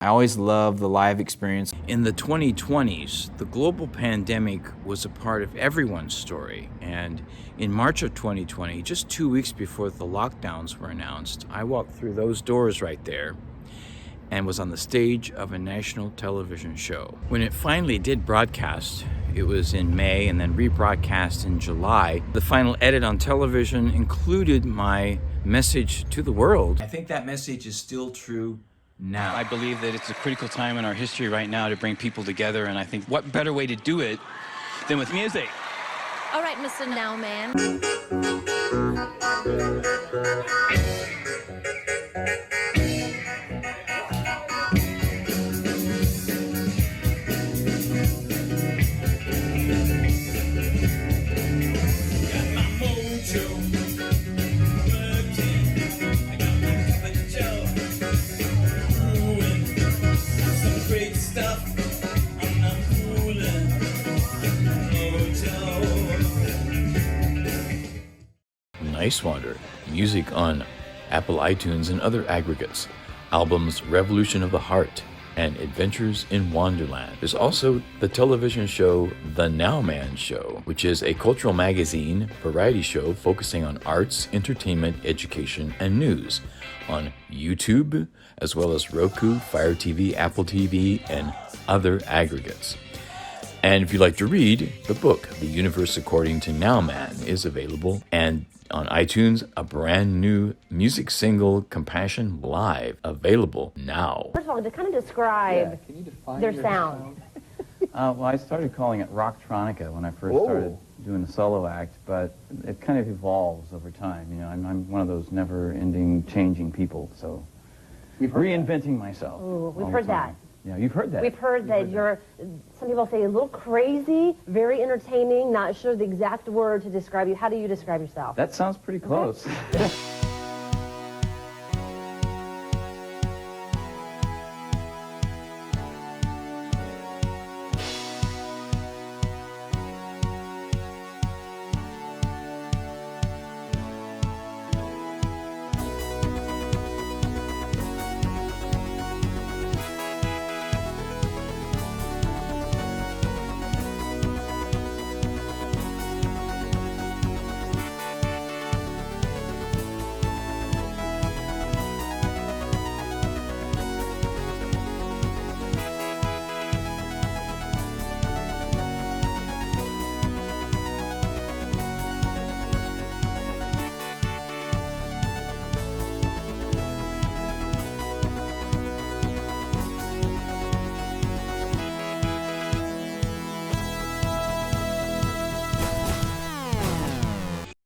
I always loved the live experience. In the 2020s, the global pandemic was a part of everyone's story. And in March of 2020, just 2 weeks before the lockdowns were announced, I walked through those doors right there and was on the stage of a national television show. When it finally did broadcast, it was in May and then rebroadcast in July. The final edit on television included my message to the world. I think that message is still true now. I believe that it's a critical time in our history right now to bring people together, and I think what better way to do it than with music? All right, Mr. Nowman. Niswander, music on Apple iTunes and other aggregates, albums Revolution of the Heart and Adventures in Wonderland. There's also the television show The Nowman Show, which is a cultural magazine variety show focusing on arts, entertainment, education, and news on YouTube, as well as Roku, Fire TV, Apple TV, and other aggregates. And if you'd like to read, the book, The Universe According To Nowman, is available. And on iTunes, a brand new music single, Compassion Live, available now. First of all, to kind of describe their sound. Well, I started calling it Rocktronica when I first started doing the solo act, but it kind of evolves over time. You know, I'm one of those never-ending, changing people, so reinventing myself. Ooh, we've heard that. Yeah, you've heard that. We've heard that you're, some people say, a little crazy, very entertaining, not sure the exact word to describe you. How do you describe yourself? That sounds pretty close.